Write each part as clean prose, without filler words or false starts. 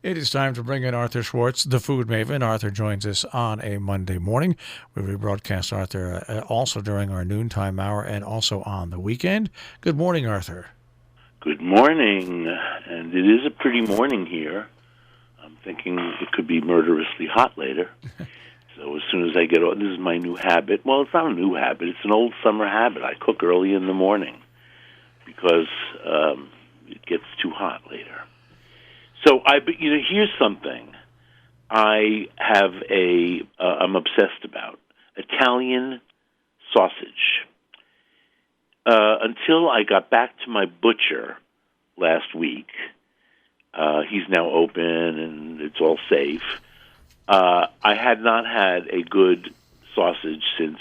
It is time to bring in Arthur Schwartz, the food maven. Arthur joins us on a Monday morning. We rebroadcast Arthur also during our noontime hour and also on the weekend. Good morning, Arthur. Good morning, and it is a pretty morning here. I'm thinking it could be murderously hot later. So as soon as I get this is my new habit. Well, it's not a new habit. It's an old summer habit. I cook early in the morning because it gets too hot later. So here's something I'm obsessed about: Italian sausage. Until I got back to my butcher last week, he's now open and it's all safe. I had not had a good sausage since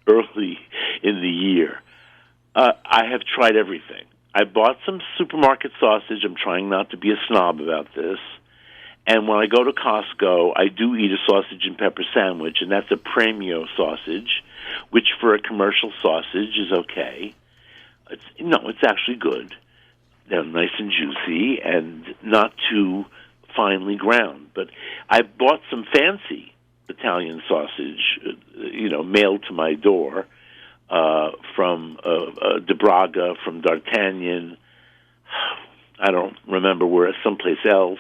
early in the year. I have tried everything. I bought some supermarket sausage. I'm trying not to be a snob about this. And when I go to Costco, I do eat a sausage and pepper sandwich, and that's a premio sausage, which for a commercial sausage is okay. It's actually good. They're nice and juicy and not too finely ground. But I bought some fancy Italian sausage, mailed to my door from De Braga, from D'Artagnan. I don't remember where, someplace else.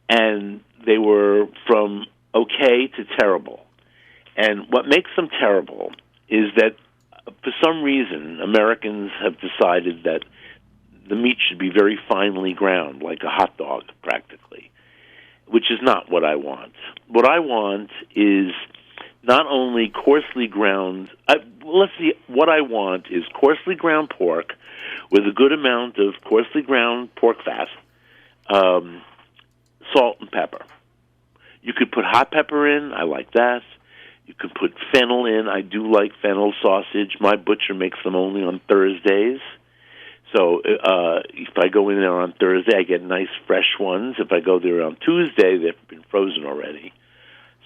And they were from okay to terrible. And what makes them terrible is that for some reason, Americans have decided that the meat should be very finely ground, like a hot dog, practically, which is not what I want. What I want is not only coarsely ground. What I want is coarsely ground pork with a good amount of coarsely ground pork fat, salt and pepper. You could put hot pepper in. I like that. You can put fennel in. I do like fennel sausage. My butcher makes them only on Thursdays. So if I go in there on Thursday, I get nice fresh ones. If I go there on Tuesday, they've been frozen already.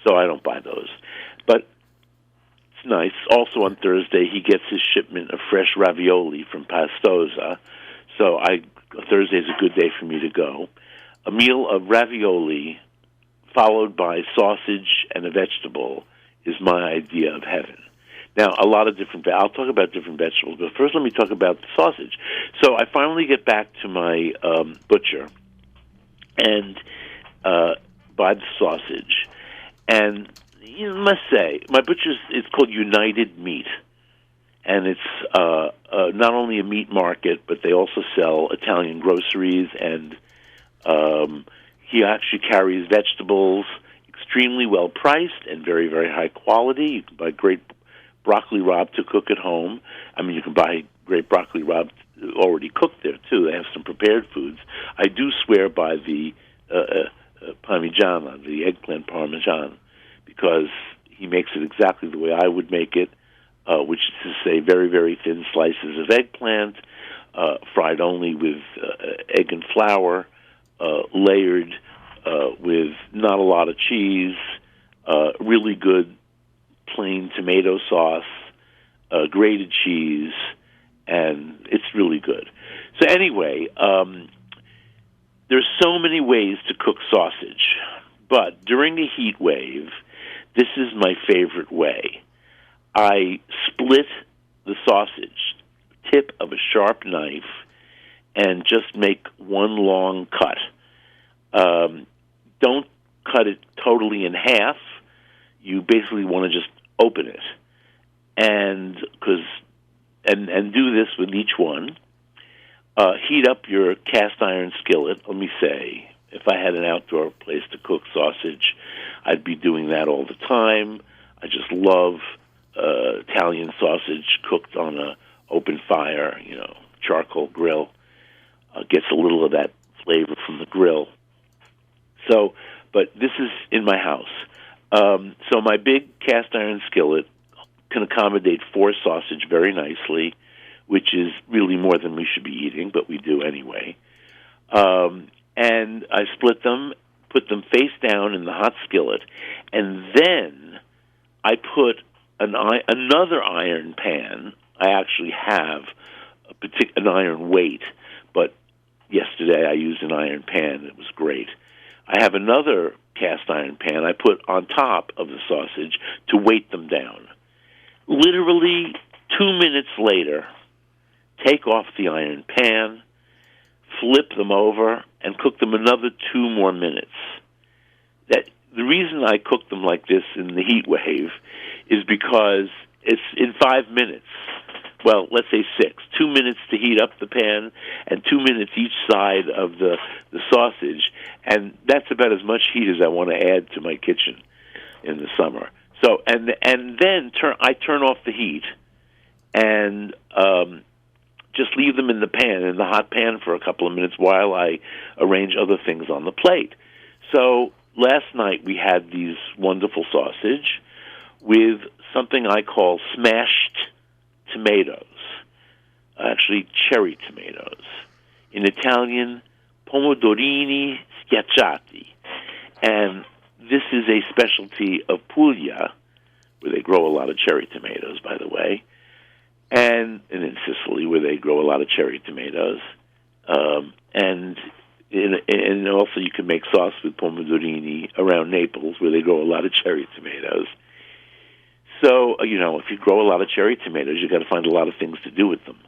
So I don't buy those. But it's nice. Also on Thursday, he gets his shipment of fresh ravioli from Pastosa. So Thursday's a good day for me to go. A meal of ravioli followed by sausage and a vegetable is my idea of heaven. Now, a lot of I'll talk about different vegetables, but first let me talk about the sausage. So I finally get back to my butcher and buy the sausage. And you must say, my butcher's, it's called United Meat. And it's not only a meat market, but they also sell Italian groceries, and he actually carries vegetables, extremely well priced and very, very high quality. You can buy great broccoli rabe to cook at home. I mean, you can buy great broccoli rabe already cooked there, too. They have some prepared foods. I do swear by the parmigiana, the eggplant parmesan, because he makes it exactly the way I would make it, which is to say very, very thin slices of eggplant, fried only with egg and flour, layered with not a lot of cheese, really good plain tomato sauce, grated cheese, and it's really good. So anyway, there's so many ways to cook sausage, but during the heat wave, this is my favorite way. I split the sausage, tip of a sharp knife, and just make one long cut. Don't cut it totally in half. You basically want to just open it, and do this with each one. Heat up your cast iron skillet. Let me say, if I had an outdoor place to cook sausage, I'd be doing that all the time. I just love Italian sausage cooked on a open fire, charcoal grill. Gets a little of that flavor from the grill. So, but this is in my house. So my big cast iron skillet can accommodate 4 sausage very nicely, which is really more than we should be eating, but we do anyway. And I split them, put them face down in the hot skillet, and then I put another iron pan. I actually have an iron weight, but yesterday I used an iron pan. It was great. I have another cast iron pan I put on top of the sausage to weight them down. Literally 2 minutes later, take off the iron pan, flip them over, and cook them another 2 more minutes. The reason I cook them like this in the heat wave is because it's in 5 minutes. Well, let's say 6. 2 minutes to heat up the pan and 2 minutes each side of the sausage. And that's about as much heat as I want to add to my kitchen in the summer. So, and then I turn off the heat and just leave them in the hot pan for a couple of minutes while I arrange other things on the plate. So last night we had these wonderful sausage with something I call smashed tomatoes, actually cherry tomatoes. In Italian, pomodorini schiacciati. And this is a specialty of Puglia, where they grow a lot of cherry tomatoes, by the way, and in Sicily, where they grow a lot of cherry tomatoes. And also you can make sauce with pomodorini around Naples, where they grow a lot of cherry tomatoes. So, if you grow a lot of cherry tomatoes, you've got to find a lot of things to do with them.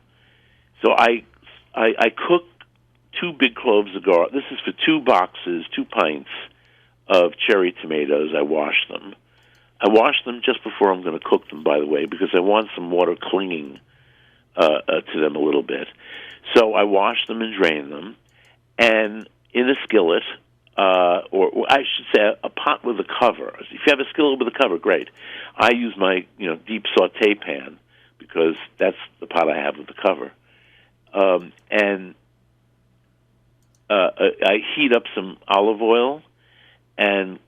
So I cook 2 big cloves of garlic. This is for 2 boxes, 2 pints of cherry tomatoes. I wash them. I wash them just before I'm going to cook them, by the way, because I want some water clinging to them a little bit. So I wash them and drain them. And in a skillet, or I should say a pot with a cover. If you have a skillet with a cover, great. I use my deep saute pan because that's the pot I have with the cover. And I heat up some olive oil and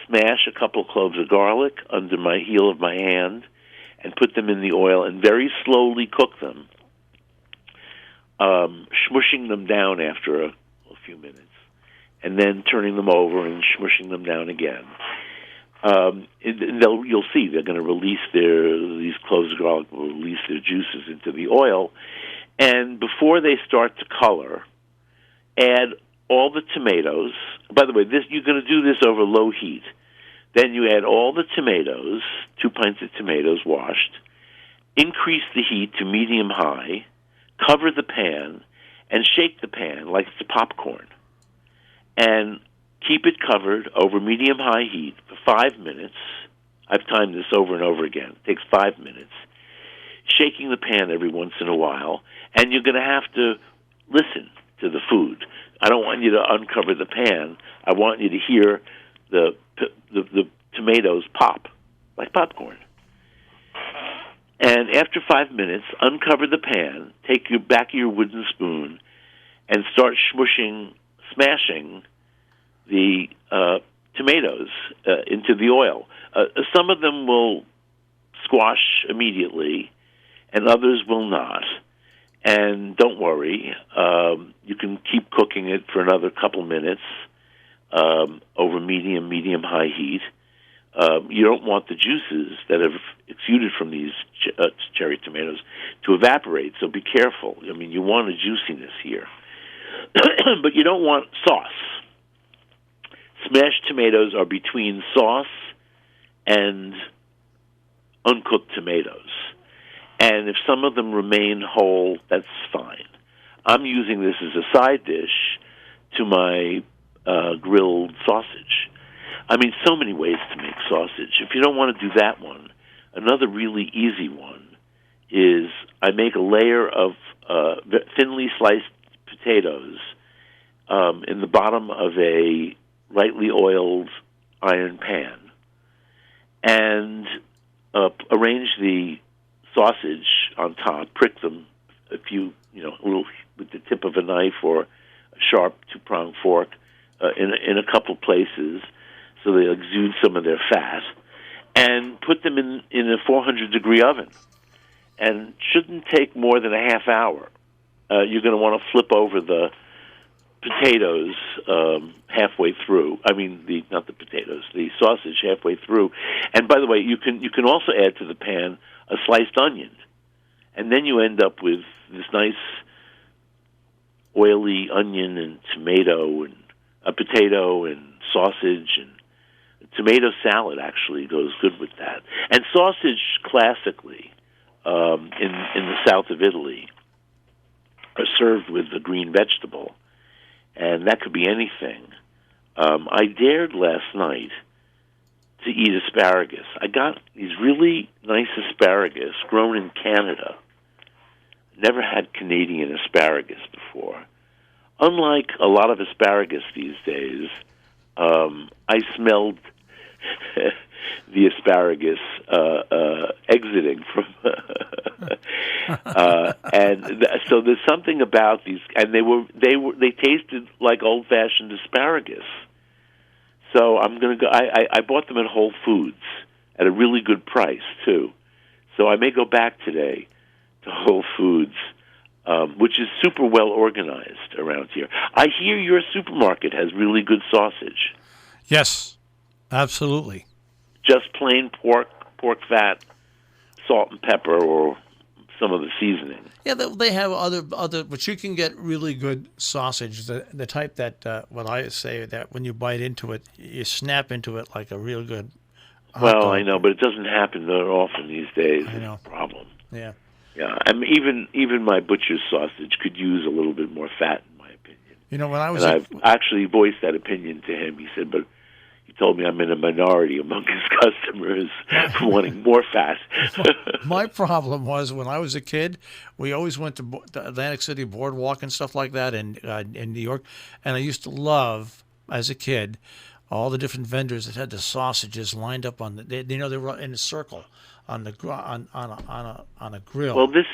smash a couple cloves of garlic under my heel of my hand and put them in the oil and very slowly cook them, smushing them down after a few minutes, and then turning them over and smushing them down again. You'll see they're going to release these cloves of garlic will release their juices into the oil, and before they start to color, add all the tomatoes. By the way, you're going to do this over low heat. Then you add all the tomatoes, 2 pints of tomatoes washed, increase the heat to medium-high, cover the pan, and shake the pan like it's popcorn. And keep it covered over medium-high heat for 5 minutes. I've timed this over and over again. It takes 5 minutes. Shaking the pan every once in a while. And you're going to have to listen to the food. I don't want you to uncover the pan. I want you to hear the tomatoes pop like popcorn. And after 5 minutes, uncover the pan, take your back of your wooden spoon, and start smashing the tomatoes into the oil. Some of them will squash immediately, and others will not. And don't worry, you can keep cooking it for another couple minutes over medium-high heat. You don't want the juices that have exuded from these cherry tomatoes to evaporate, so be careful. I mean, you want a juiciness here. But you don't want sauce. Smashed tomatoes are between sauce and uncooked tomatoes. And if some of them remain whole, that's fine. I'm using this as a side dish to my grilled sausage. I mean, so many ways to make sausage. If you don't want to do that one, another really easy one is I make a layer of thinly sliced potatoes in the bottom of a lightly oiled iron pan, and arrange the sausage on top, prick them a little with the tip of a knife or a sharp 2-pronged fork in a couple places, so they exude some of their fat, and put them in a 400-degree oven. And shouldn't take more than a half hour. You're going to want to flip over the potatoes halfway through. I mean, the sausage halfway through. And by the way, you can also add to the pan a sliced onion, and then you end up with this nice oily onion and tomato and a potato and sausage, and tomato salad actually goes good with that. And sausage, classically, in the south of Italy, are served with a green vegetable, and that could be anything. I dared last night to eat asparagus. I got these really nice asparagus grown in Canada. Never had Canadian asparagus before. Unlike a lot of asparagus these days, I smelled the asparagus exiting from, so there's something about these, and they tasted like old-fashioned asparagus. So I'm gonna go. I bought them at Whole Foods at a really good price too. So I may go back today to Whole Foods, which is super well organized around here. I hear your supermarket has really good sausage. Yes, absolutely. Just plain pork fat, salt and pepper, or some of the seasoning. Yeah, they have other, but you can get really good sausage, the type that, what I say, that when you bite into it, you snap into it like a real good hot Well, dog. I know, but it doesn't happen very often these days. I know. It's a problem. Yeah. Yeah, I mean, even my butcher's sausage could use a little bit more fat, in my opinion. You know, when I was... And I've actually voiced that opinion to him. He said, but he told me I'm in a minority among his customers for wanting more fat. My problem was when I was a kid, we always went to the Atlantic City Boardwalk and stuff like that in New York, and I used to love, as a kid, all the different vendors that had the sausages lined up on they were in a circle on the on a grill. Well, this.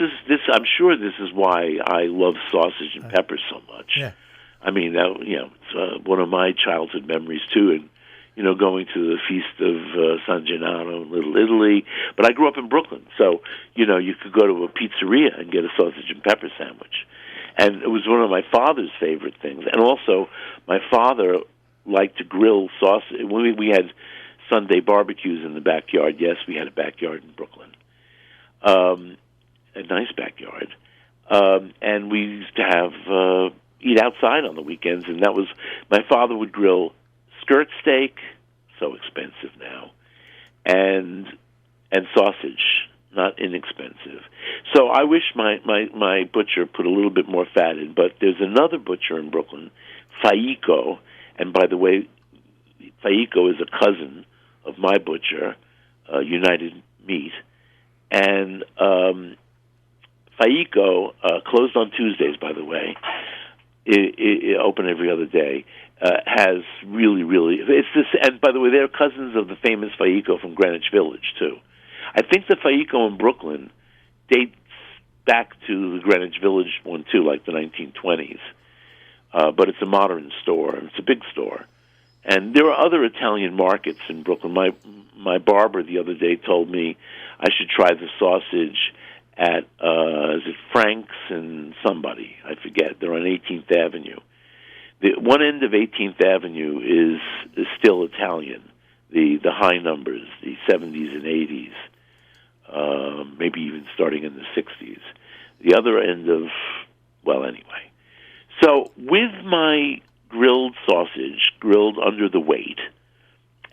I'm sure this is why I love sausage and pepper so much. Yeah. I mean, it's one of my childhood memories too, and going to the Feast of San Gennaro in Little Italy. But I grew up in Brooklyn, so, you could go to a pizzeria and get a sausage and pepper sandwich. And it was one of my father's favorite things. And also, my father liked to grill sausage. We had Sunday barbecues in the backyard. Yes, we had a backyard in Brooklyn, a nice backyard. And we used to have eat outside on the weekends, and that was, my father would grill skirt steak, so expensive now, and sausage, not inexpensive. So I wish my butcher put a little bit more fat in, but there's another butcher in Brooklyn, Faico, and by the way, Faico is a cousin of my butcher, United Meat, and Faico closed on Tuesdays, by the way. It open every other day. Has really, it's this. And by the way, they're cousins of the famous Faico from Greenwich Village too. I think the Faico in Brooklyn dates back to the Greenwich Village one too, like the 1920s. But it's a modern store, and it's a big store. And there are other Italian markets in Brooklyn. My barber the other day told me I should try the sausage at is it Frank's and somebody, I forget. They're on 18th Avenue. The one end of 18th Avenue is still Italian. The high numbers, the 70s and 80s, maybe even starting in the 60s. The other end of, well, anyway. So with my grilled sausage, grilled under the weight,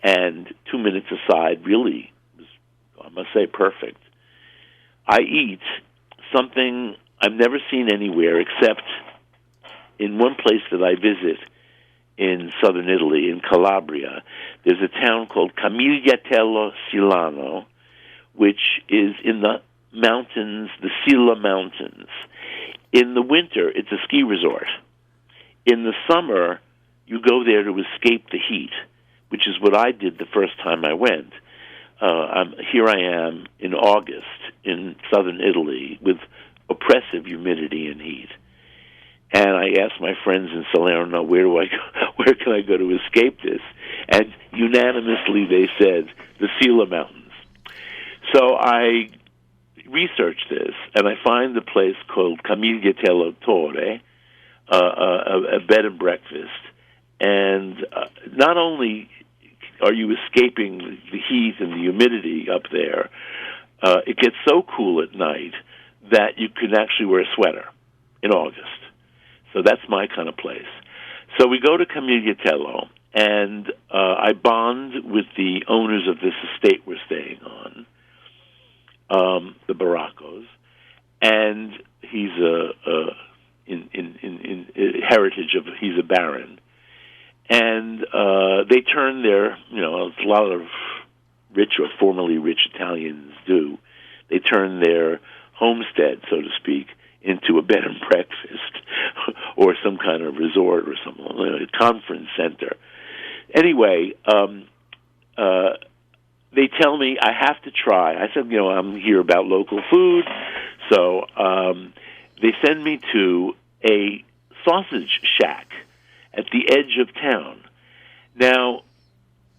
and 2 minutes aside, really, I must say, perfect. I eat something I've never seen anywhere except in one place that I visit in southern Italy, in Calabria. There's a town called Camigliatello Silano, which is in the mountains, the Sila Mountains. In the winter, it's a ski resort. In the summer, you go there to escape the heat, which is what I did the first time I went. Here I am in August in southern Italy with oppressive humidity and heat. And I asked my friends in Salerno, where can I go to escape this? And unanimously they said, the Sila Mountains. So I researched this, and I find a place called Camigliatello Torre, a bed and breakfast. And not only are you escaping the heat and the humidity up there, it gets so cool at night that you can actually wear a sweater in August. So that's my kind of place. So we go to Camigliatello, and I bond with the owners of this estate we're staying on, the Baraccos, and he's in heritage of he's a baron, and they turn their a lot of rich or formerly rich Italians do. They turn their homestead, so to speak, into a bed and breakfast or some kind of resort or some conference center. Anyway, they tell me I have to try. I said, I'm here about local food, so they send me to a sausage shack at the edge of town. Now,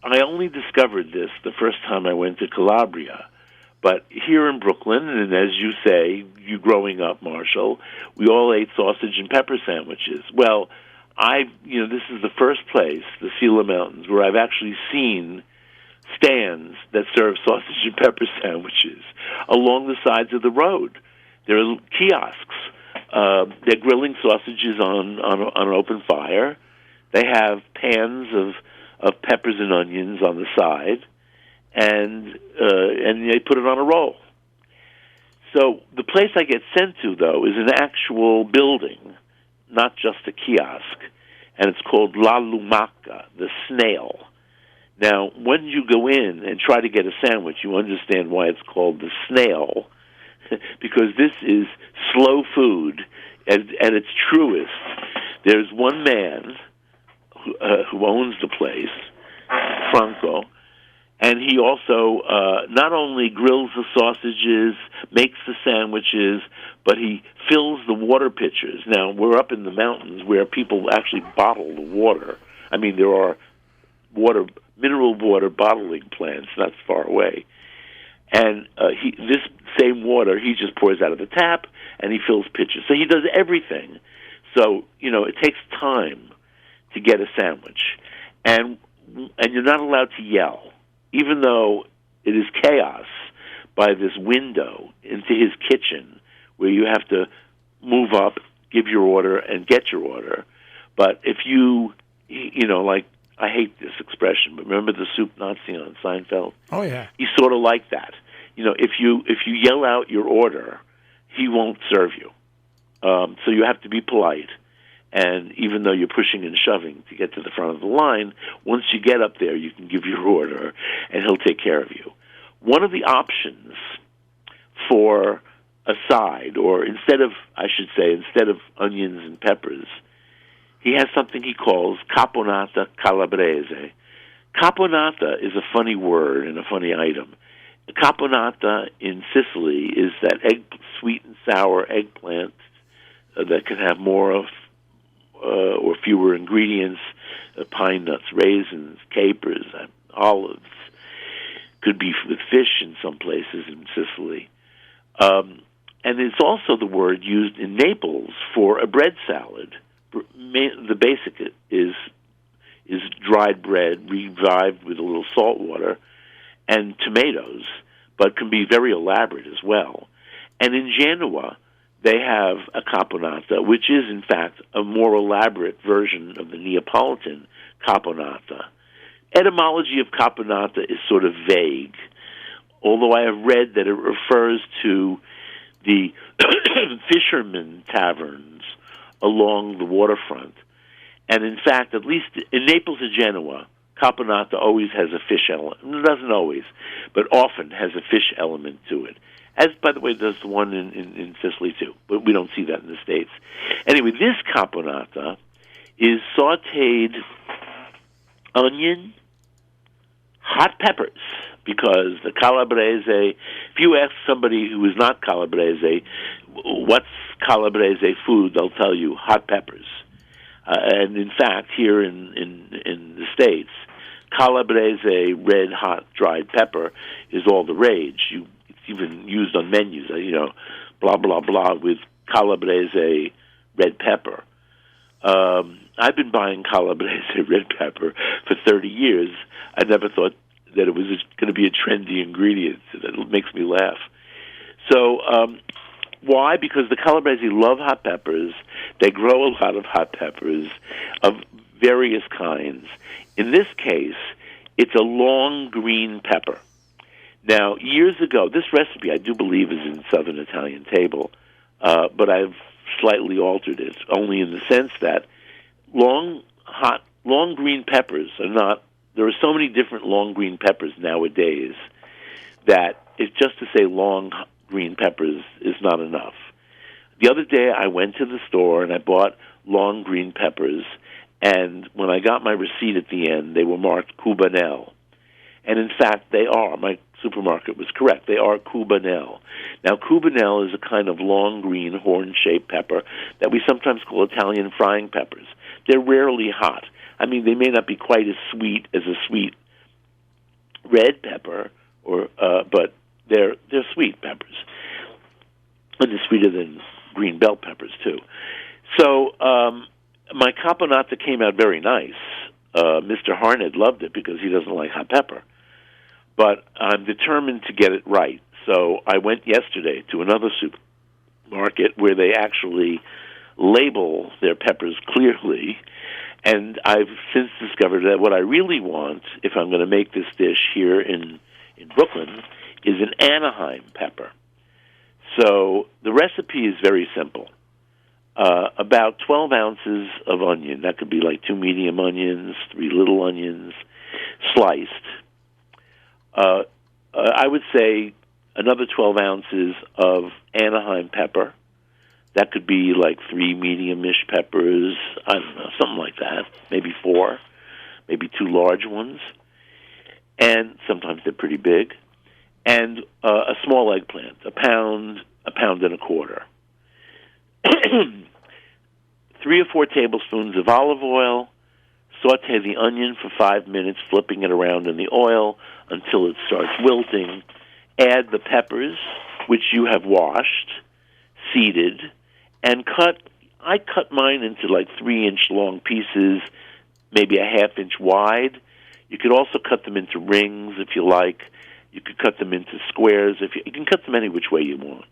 I only discovered this the first time I went to Calabria. But here in Brooklyn, and as you say, you growing up, Marshall, we all ate sausage and pepper sandwiches. Well, this is the first place, the Sila Mountains, where I've actually seen stands that serve sausage and pepper sandwiches along the sides of the road. There are kiosks. They're grilling sausages on an open fire. They have pans of peppers and onions on the side. And they put it on a roll. So the place I get sent to, though, is an actual building, not just a kiosk, and it's called La Lumaca, the snail. Now, when you go in and try to get a sandwich, you understand why it's called the snail, because this is slow food at its truest. There's one man who owns the place, Franco, and he also not only grills the sausages, makes the sandwiches, but he fills the water pitchers. Now, we're up in the mountains where people actually bottle the water. I mean, there are mineral water bottling plants not far away. And this same water, he just pours out of the tap, and he fills pitchers. So he does everything. So, it takes time to get a sandwich. And you're not allowed to yell. Even though it is chaos by this window into his kitchen where you have to move up, give your order, and get your order. But if I hate this expression, but remember the soup Nazi on Seinfeld? Oh, yeah. He's sort of like that. If you yell out your order, he won't serve you. So you have to be polite. And even though you're pushing and shoving to get to the front of the line, once you get up there, you can give your order, and he'll take care of you. One of the options for a side, or instead of onions and peppers, he has something he calls caponata calabrese. Caponata is a funny word and a funny item. Caponata in Sicily is that sweet and sour eggplant that can have more of or fewer ingredients, pine nuts, raisins, capers, olives. Could be with fish in some places in Sicily. And it's also the word used in Naples for a bread salad. The basic is dried bread revived with a little salt water and tomatoes, but can be very elaborate as well. And in Genoa, they have a caponata, which is, in fact, a more elaborate version of the Neapolitan caponata. Etymology of caponata is sort of vague, although I have read that it refers to the fishermen taverns along the waterfront. And, in fact, at least in Naples and Genoa, caponata always has a fish element. It doesn't always, but often has a fish element to it. As, by the way, does the one in Sicily, too. But we don't see that in the States. Anyway, this caponata is sautéed onion, hot peppers, because the calabrese, if you ask somebody who is not calabrese, what's calabrese food, they'll tell you hot peppers. And, in fact, here in the States, calabrese red, hot, dried pepper is all the rage. It's even used on menus, blah, blah, blah, with calabrese red pepper. I've been buying calabrese red pepper for 30 years. I never thought that it was going to be a trendy ingredient. That makes me laugh. So why? Because the Calabrese love hot peppers. They grow a lot of hot peppers of various kinds. In this case, it's a long green pepper. Now, years ago, this recipe I do believe is in Southern Italian Table, but I've slightly altered it, only in the sense that long green peppers are not. There are so many different long green peppers nowadays that it's just to say long green peppers is not enough. The other day I went to the store and I bought long green peppers, and when I got my receipt at the end, they were marked Cubanelle. And in fact, they are. My supermarket was correct. They are Cubanelle. Now, Cubanelle is a kind of long green horn-shaped pepper that we sometimes call Italian frying peppers. They're rarely hot. I mean, they may not be quite as sweet as a sweet red pepper, but they're sweet peppers. And they're sweeter than green bell peppers, too. So my caponata came out very nice. Mr. Harned loved it because he doesn't like hot pepper. But I'm determined to get it right. So I went yesterday to another supermarket where they actually label their peppers clearly. And I've since discovered that what I really want, if I'm going to make this dish here in Brooklyn, is an Anaheim pepper. So the recipe is very simple. About 12 ounces of onion. That could be like 2 medium onions, 3 little onions, sliced. I would say another 12 ounces of Anaheim pepper. That could be like 3 medium-ish peppers, I don't know, something like that. Maybe 4, maybe 2 large ones. And sometimes they're pretty big. And a small eggplant, a pound and a quarter. 3 or 4 tablespoons of olive oil. Saute the onion for 5 minutes, flipping it around in the oil until it starts wilting. Add the peppers, which you have washed, seeded, and cut. I cut mine into like 3-inch long pieces, maybe a half-inch wide. You could also cut them into rings if you like. You could cut them into squares. You can cut them any which way you want,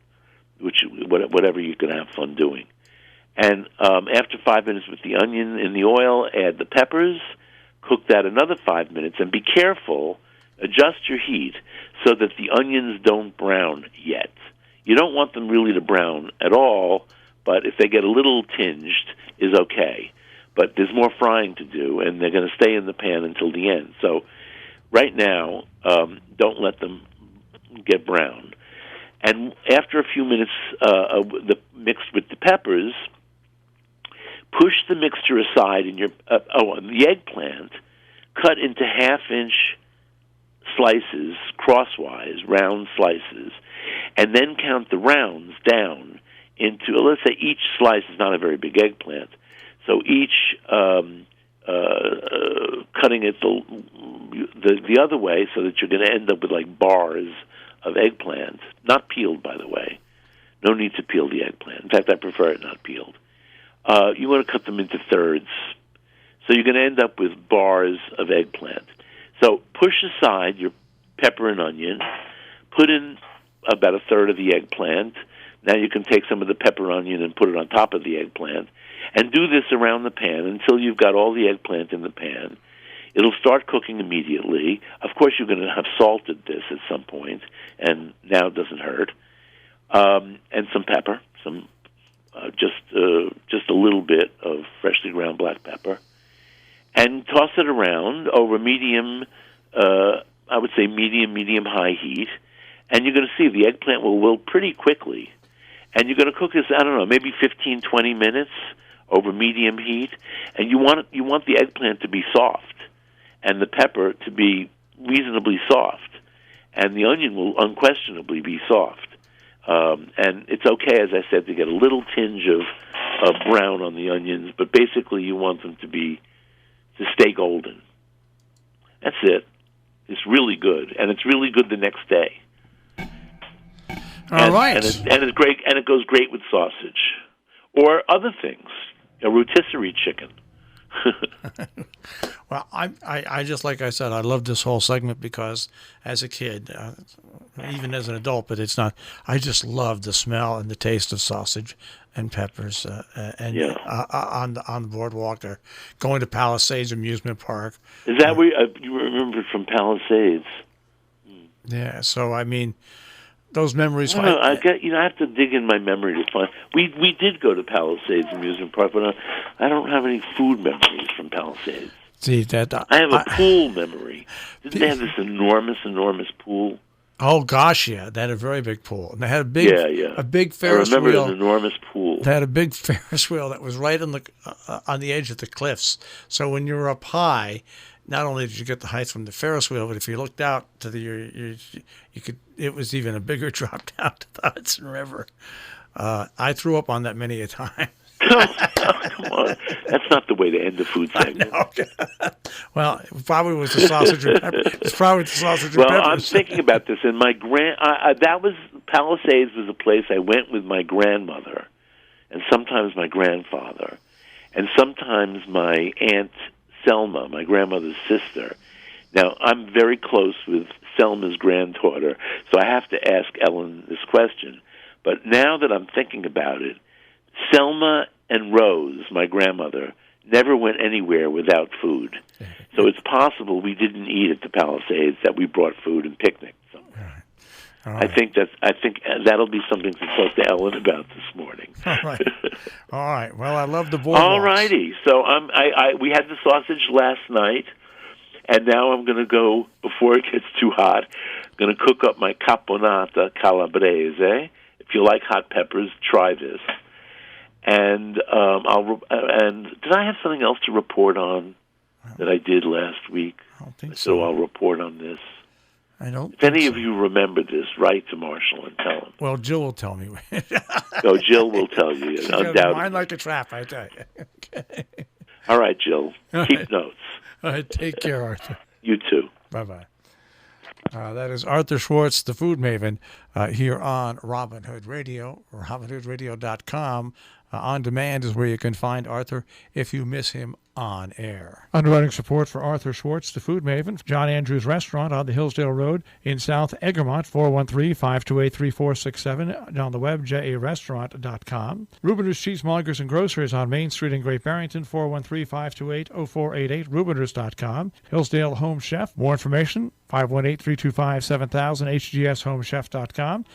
whatever you can have fun doing. And after 5 minutes with the onion in the oil, add the peppers, cook that another 5 minutes, and be careful, adjust your heat so that the onions don't brown yet. You don't want them really to brown at all, but if they get a little tinged, is okay. But there's more frying to do, and they're going to stay in the pan until the end. So right now, don't let them get brown. And after a few minutes mixed with the peppers, push the mixture aside in the eggplant, cut into half-inch slices, crosswise, round slices, and then count the rounds down into, let's say each slice is not a very big eggplant, so each cutting it the other way so that you're going to end up with like bars of eggplant, not peeled, by the way. No need to peel the eggplant. In fact, I prefer it not peeled. You want to cut them into thirds. So you're going to end up with bars of eggplant. So push aside your pepper and onion, put in about a third of the eggplant. Now you can take some of the pepper and onion and put it on top of the eggplant, and do this around the pan until you've got all the eggplant in the pan. It'll start cooking immediately. Of course, you're going to have salted this at some point, and now it doesn't hurt. And some pepper, just a little bit of freshly ground black pepper, and toss it around over medium, I would say medium-high heat, and you're going to see the eggplant will wilt pretty quickly. And you're going to cook this, I don't know, maybe 15, 20 minutes over medium heat, and you want the eggplant to be soft and the pepper to be reasonably soft, and the onion will unquestionably be soft. And it's okay, as I said, to get a little tinge of brown on the onions, but basically you want them to stay golden. That's it. It's really good, and it's really good the next day. All right. And it's great, and it goes great with sausage or other things. A rotisserie chicken. Well, I just, like I said, I love this whole segment because as a kid, even as an adult, but it's not. I just love the smell and the taste of sausage and peppers, on the boardwalk, or going to Palisades Amusement Park. Is that where you remember from Palisades? Yeah. So I mean, those memories. I have to dig in my memory to find. We did go to Palisades Amusement Park, but I don't have any food memories from Palisades. See that I have a pool memory. Didn't they have this enormous pool? Oh gosh, yeah, they had a very big pool, and they had a big Ferris wheel. I remember an enormous pool. They had a big Ferris wheel that was right on the edge of the cliffs. So when you were up high, not only did you get the height from the Ferris wheel, but if you looked out to you could. It was even a bigger drop down to the Hudson River. I threw up on that many a time. Come on. That's not the way to end the food segment. Well, it probably was the sausage and pepper. It's probably the sausage and peppers. peppers. I'm thinking about this, and my Palisades was a place I went with my grandmother, and sometimes my grandfather, and sometimes my Aunt Selma, my grandmother's sister. Now, I'm very close with Selma's granddaughter, so I have to ask Ellen this question. But now that I'm thinking about it, Selma and Rose, my grandmother, never went anywhere without food. So it's possible we didn't eat at the Palisades, that we brought food and picnicked somewhere. All right. I think that'll be something to talk to Ellen about this morning. All right. Well, I love the boardwalks. All righty. So we had the sausage last night, and now I'm going to go, before it gets too hot, I'm going to cook up my caponata calabrese. If you like hot peppers, try this. And did I have something else to report on that I did last week? I don't think so. I'll report on this. I don't. If any of you remember this, write to Marshall and tell him. Well, Jill will tell me. No, Jill will tell you. Undoubtedly. Mine like a trap, I tell you. Okay. All right, Jill. Keep notes. All right, take care, Arthur. You too. Bye-bye. That is Arthur Schwartz, the Food Maven, here on Robin Hood Radio, robinhoodradio.com. On demand is where you can find Arthur if you miss him on air. Underwriting support for Arthur Schwartz, the Food Maven, John Andrews Restaurant on the Hillsdale Road in South Egremont, 413-528-3467. On the web, jarestaurant.com. Rubiners Cheesemongers and Grocers on Main Street in Great Barrington, 413-528-0488, rubiners.com. Hillsdale Home Chef, more information, 518-325-7000, hgshomechef.com.